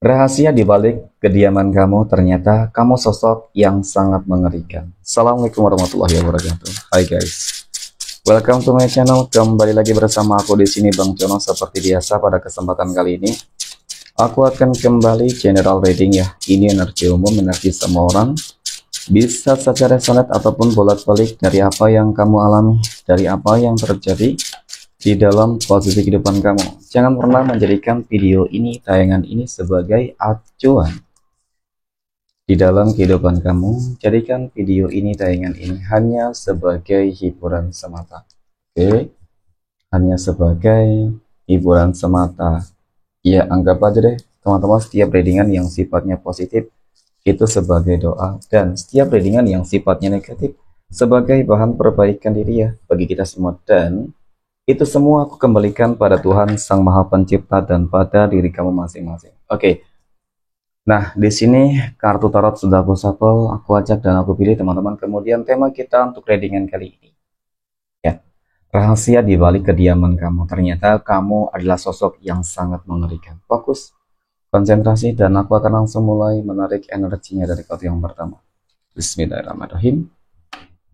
Rahasia di balik kediaman kamu, ternyata kamu sosok yang sangat mengerikan. Assalamualaikum warahmatullahi wabarakatuh. Hai guys, welcome to my channel. Kembali lagi bersama aku di sini Bang Jono. Seperti biasa pada kesempatan kali ini, aku akan kembali general reading ya. Ini energi umum, energi semua orang. Bisa saja resonate ataupun bolak-balik dari apa yang kamu alami, dari apa yang terjadi di dalam posisi kehidupan kamu. Jangan pernah menjadikan video ini, tayangan ini sebagai acuan di dalam kehidupan kamu. Jadikan video ini, tayangan ini hanya sebagai hiburan semata. Oke? Hanya sebagai hiburan semata. Ya, anggap aja deh teman-teman, setiap readingan yang sifatnya positif itu sebagai doa, dan setiap readingan yang sifatnya negatif sebagai bahan perbaikan diri ya bagi kita semua. Dan itu semua aku kembalikan pada Tuhan Sang Maha Pencipta dan pada diri kamu masing-masing. Oke. Nah, di sini kartu tarot sudah aku shuffle, aku ajak dan aku pilih teman-teman. Kemudian tema kita untuk readingan kali ini, ya, rahasia di balik kediaman kamu. Ternyata kamu adalah sosok yang sangat mengerikan. Fokus, konsentrasi, dan aku akan langsung mulai menarik energinya dari kartu yang pertama. Bismillahirrahmanirrahim.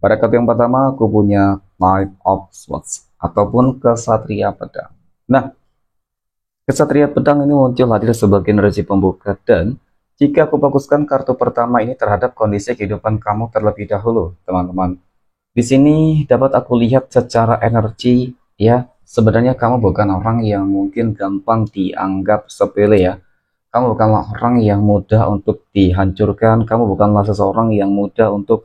Pada kartu yang pertama aku punya Knight of Swords ataupun kesatria pedang. Nah, kesatria pedang ini muncul hadir sebagai energi pembuka, dan jika aku fokuskan kartu pertama ini terhadap kondisi kehidupan kamu terlebih dahulu, teman-teman. Di sini dapat aku lihat secara energi ya, sebenarnya kamu bukan orang yang mungkin gampang dianggap sepele ya. Kamu bukanlah orang yang mudah untuk dihancurkan, kamu bukanlah seseorang yang mudah untuk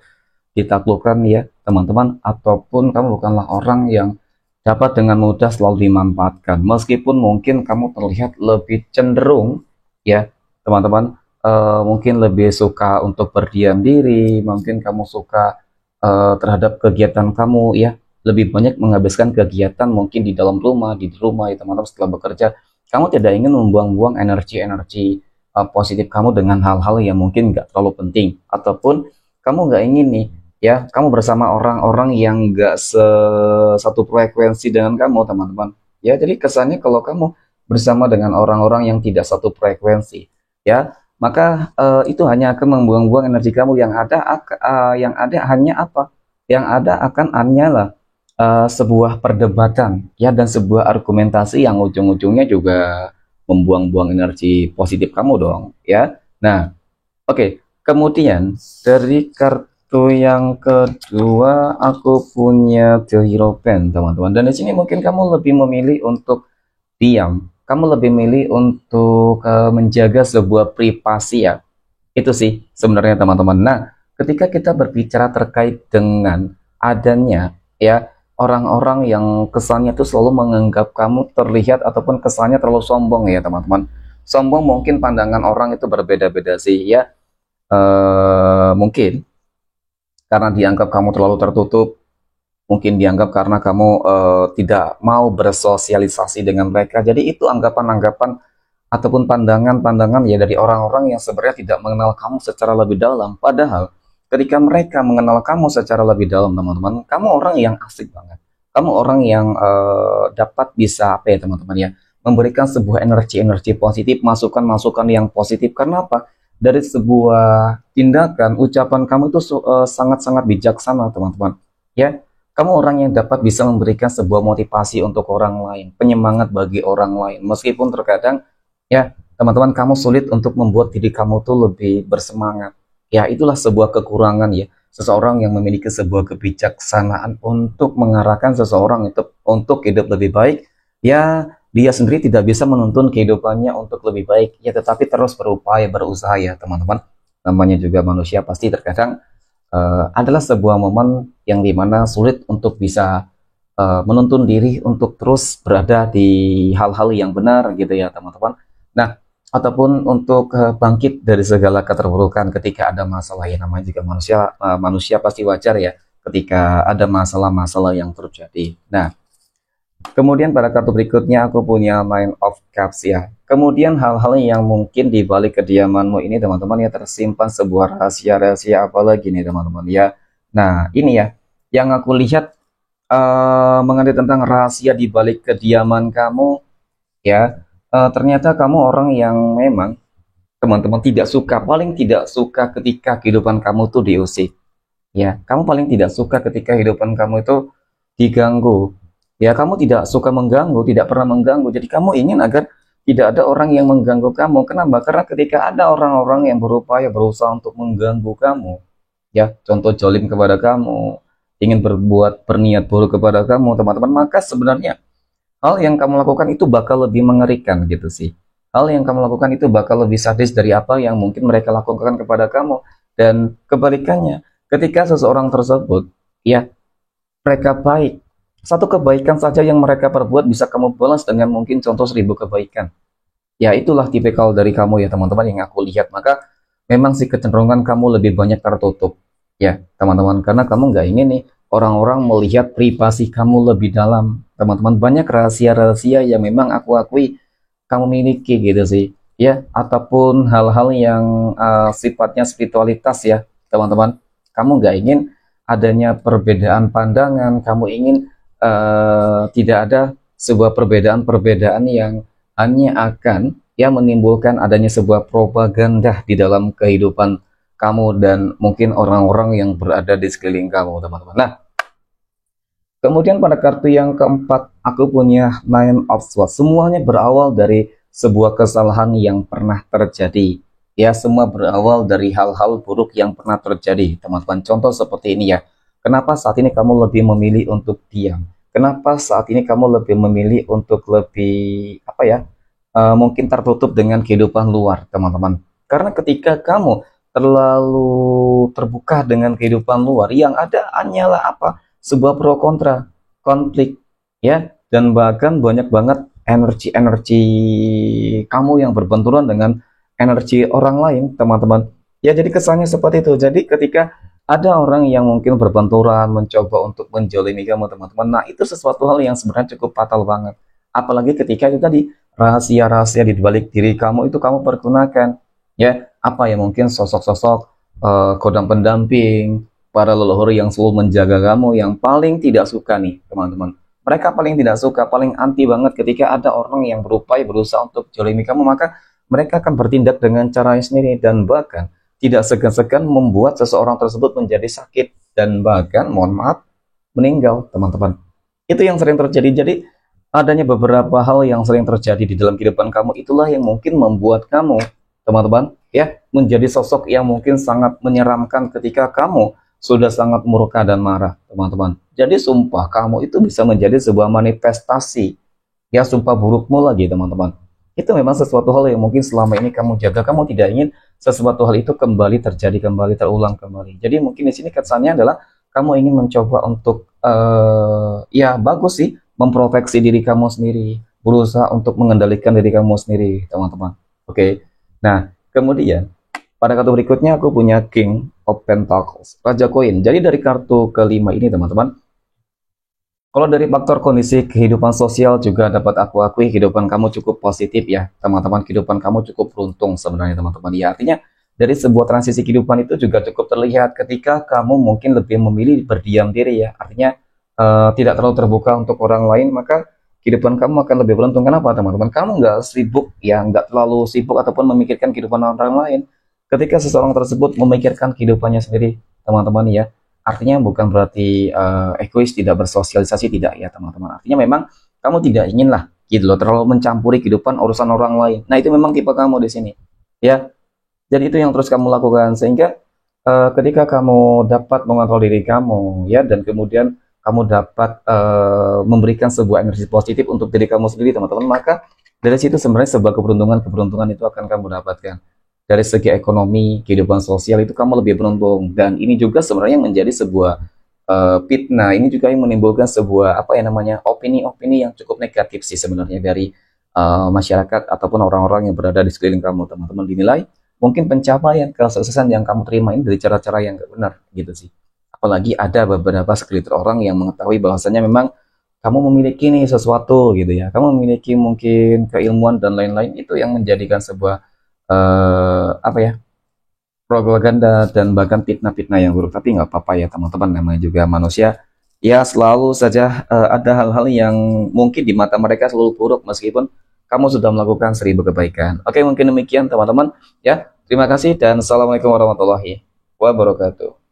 ditaklukkan ya teman-teman, ataupun kamu bukanlah orang yang dapat dengan mudah selalu dimanfaatkan. Meskipun mungkin kamu terlihat lebih cenderung ya teman-teman, mungkin lebih suka untuk berdiam diri, mungkin kamu suka terhadap kegiatan kamu ya, lebih banyak menghabiskan kegiatan mungkin di dalam rumah, di rumah ya teman-teman. Setelah bekerja kamu tidak ingin membuang-buang energi-energi positif kamu dengan hal-hal yang mungkin nggak terlalu penting, ataupun kamu nggak ingin nih ya, kamu bersama orang-orang yang nggak satu frekuensi dengan kamu, teman-teman. Ya, jadi kesannya kalau kamu bersama dengan orang-orang yang tidak satu frekuensi, ya, maka itu hanya akan membuang-buang energi kamu. Yang ada hanya apa? Yang ada akan hanyalah sebuah perdebatan, ya, dan sebuah argumentasi yang ujung-ujungnya juga membuang-buang energi positif kamu dong, ya. Nah, oke. Kemudian dari kartu yang kedua aku punya The Hierophant, teman-teman. Dan di sini mungkin kamu lebih memilih untuk diam. Kamu lebih memilih untuk menjaga sebuah privasi ya. Itu sih sebenarnya teman-teman. Nah, ketika kita berbicara terkait dengan adanya ya orang-orang yang kesannya tuh selalu menganggap kamu terlihat ataupun kesannya terlalu sombong ya teman-teman. Sombong mungkin pandangan orang itu berbeda-beda sih ya. Mungkin karena dianggap kamu terlalu tertutup, mungkin dianggap karena kamu tidak mau bersosialisasi dengan mereka. Jadi itu anggapan-anggapan ataupun pandangan-pandangan ya dari orang-orang yang sebenarnya tidak mengenal kamu secara lebih dalam. Padahal ketika mereka mengenal kamu secara lebih dalam, teman-teman, kamu orang yang asik banget. Kamu orang yang dapat bisa apa ya teman-teman ya, memberikan sebuah energi-energi positif, masukan-masukan yang positif. Karena apa? Dari sebuah tindakan, ucapan kamu itu sangat-sangat bijaksana, teman-teman. Ya, kamu orang yang dapat bisa memberikan sebuah motivasi untuk orang lain, penyemangat bagi orang lain. Meskipun terkadang, ya, teman-teman, kamu sulit untuk membuat diri kamu tuh lebih bersemangat. Ya, itulah sebuah kekurangan ya. Seseorang yang memiliki sebuah kebijaksanaan untuk mengarahkan seseorang itu untuk hidup lebih baik, ya, dia sendiri tidak bisa menuntun kehidupannya untuk lebih baik, ya, tetapi terus berupaya, berusaha ya teman-teman. Namanya juga manusia, pasti terkadang adalah sebuah momen yang dimana sulit untuk bisa menuntun diri untuk terus berada di hal-hal yang benar gitu ya teman-teman. Nah, ataupun untuk bangkit dari segala keterpurukan ketika ada masalah, ya namanya juga manusia pasti wajar ya ketika ada masalah-masalah yang terjadi. Nah, kemudian pada kartu berikutnya aku punya Nine of Cups ya. Kemudian hal-hal yang mungkin di balik kediamanmu ini teman-teman ya, tersimpan sebuah rahasia-rahasia apa lagi nih teman-teman ya. Nah, ini ya yang aku lihat mengenai tentang rahasia di balik kediaman kamu ya. Ternyata kamu orang yang memang teman-teman tidak suka, paling tidak suka ketika kehidupan kamu tuh diusik. Ya, kamu paling tidak suka ketika kehidupan kamu itu diganggu. Ya, kamu tidak suka mengganggu, tidak pernah mengganggu. Jadi kamu ingin agar tidak ada orang yang mengganggu kamu. Kenapa? Karena ketika ada orang-orang yang berupaya berusaha untuk mengganggu kamu, ya, contoh jolim kepada kamu, ingin berniat buruk kepada kamu, teman-teman, maka sebenarnya hal yang kamu lakukan itu bakal lebih mengerikan gitu sih. Hal yang kamu lakukan itu bakal lebih sadis dari apa yang mungkin mereka lakukan kepada kamu. Dan kebalikannya, ketika seseorang tersebut, ya, mereka baik, satu kebaikan saja yang mereka perbuat bisa kamu balas dengan mungkin contoh 1.000 kebaikan. Ya, itulah tipikal dari kamu ya teman-teman yang aku lihat. Maka memang sih kecenderungan kamu lebih banyak tertutup. Ya, teman-teman, karena kamu nggak ingin nih orang-orang melihat privasi kamu lebih dalam. Teman-teman, banyak rahasia-rahasia yang memang aku akui kamu miliki gitu sih. Ya, ataupun hal-hal yang sifatnya spiritualitas ya, teman-teman. Kamu nggak ingin adanya perbedaan pandangan, kamu ingin tidak ada sebuah perbedaan-perbedaan yang hanya akan ya menimbulkan adanya sebuah propaganda di dalam kehidupan kamu dan mungkin orang-orang yang berada di sekeliling kamu, teman-teman. Nah, kemudian pada kartu yang keempat, aku punya Nine of Swords. Semuanya berawal dari sebuah kesalahan yang pernah terjadi. Ya, semua berawal dari hal-hal buruk yang pernah terjadi, teman-teman. Contoh seperti ini ya. Kenapa saat ini kamu lebih memilih untuk diam? Kenapa saat ini kamu lebih memilih untuk lebih, apa ya, mungkin tertutup dengan kehidupan luar, teman-teman? Karena ketika kamu terlalu terbuka dengan kehidupan luar, yang ada hanyalah apa? Sebuah pro kontra, konflik, ya, dan bahkan banyak banget energi-energi kamu yang berbenturan dengan energi orang lain, teman-teman. Ya, jadi kesannya seperti itu. Jadi ketika ada orang yang mungkin berbenturan, mencoba untuk menjolimi kamu, teman-teman, nah itu sesuatu hal yang sebenarnya cukup fatal banget. Apalagi ketika itu tadi, rahasia-rahasia di balik diri kamu itu kamu pergunakan. Ya, apa ya, mungkin sosok-sosok kodam pendamping, para leluhur yang selalu menjaga kamu, yang paling tidak suka nih teman-teman. Mereka paling tidak suka, paling anti banget ketika ada orang yang berupaya berusaha untuk jolimi kamu, maka mereka akan bertindak dengan caranya sendiri dan bahkan tidak segan-segan membuat seseorang tersebut menjadi sakit dan bahkan, mohon maaf, meninggal, teman-teman. Itu yang sering terjadi. Jadi adanya beberapa hal yang sering terjadi di dalam kehidupan kamu, itulah yang mungkin membuat kamu, teman-teman, ya, menjadi sosok yang mungkin sangat menyeramkan ketika kamu sudah sangat murka dan marah, teman-teman. Jadi sumpah kamu itu bisa menjadi sebuah manifestasi, ya, sumpah burukmu lagi, teman-teman. Itu memang sesuatu hal yang mungkin selama ini kamu jaga, kamu tidak ingin sesuatu hal itu kembali terjadi, kembali terulang kembali. Jadi mungkin di sini kesannya adalah kamu ingin mencoba untuk ya bagus sih, memproteksi diri kamu sendiri, berusaha untuk mengendalikan diri kamu sendiri, teman-teman. Oke. Nah, kemudian pada kartu berikutnya aku punya King of Pentacles, Raja Koin. Jadi dari kartu kelima ini, teman-teman, kalau dari faktor kondisi kehidupan sosial juga dapat aku akui kehidupan kamu cukup positif ya, teman-teman. Kehidupan kamu cukup beruntung sebenarnya, teman-teman. Ya, artinya dari sebuah transisi kehidupan itu juga cukup terlihat ketika kamu mungkin lebih memilih berdiam diri ya. Artinya tidak terlalu terbuka untuk orang lain, maka kehidupan kamu akan lebih beruntung. Kenapa, teman-teman? Kamu nggak sibuk ya, nggak terlalu sibuk ataupun memikirkan kehidupan orang lain. Ketika seseorang tersebut memikirkan kehidupannya sendiri, teman-teman ya, artinya bukan berarti egois, tidak bersosialisasi, tidak ya teman-teman. Artinya memang kamu tidak ingin lah gitu loh terlalu mencampuri kehidupan urusan orang lain. Nah, itu memang tipe kamu di sini ya. Jadi itu yang terus kamu lakukan sehingga ketika kamu dapat mengontrol diri kamu ya, dan kemudian kamu dapat memberikan sebuah energi positif untuk diri kamu sendiri, teman-teman, maka dari situ sebenarnya sebuah keberuntungan itu akan kamu dapatkan. Dari segi ekonomi, kehidupan sosial itu kamu lebih beruntung. Dan ini juga sebenarnya menjadi sebuah fitnah. Ini juga yang menimbulkan sebuah apa ya namanya, opini-opini yang cukup negatif sih sebenarnya dari masyarakat ataupun orang-orang yang berada di sekeliling kamu, teman-teman. Dinilai mungkin pencapaian kesuksesan yang kamu terima ini dari cara-cara yang gak benar gitu sih. Apalagi ada beberapa segelintir orang yang mengetahui bahwasanya memang kamu memiliki nih sesuatu gitu ya. Kamu memiliki mungkin keilmuan dan lain-lain, itu yang menjadikan sebuah apa ya, propaganda dan bahkan fitnah-fitnah yang buruk. Tapi nggak apa-apa ya teman-teman, namanya juga manusia ya, selalu saja ada hal-hal yang mungkin di mata mereka selalu buruk, meskipun kamu sudah melakukan 1000 kebaikan. Oke, mungkin demikian teman-teman ya. Terima kasih dan assalamualaikum warahmatullahi wabarakatuh.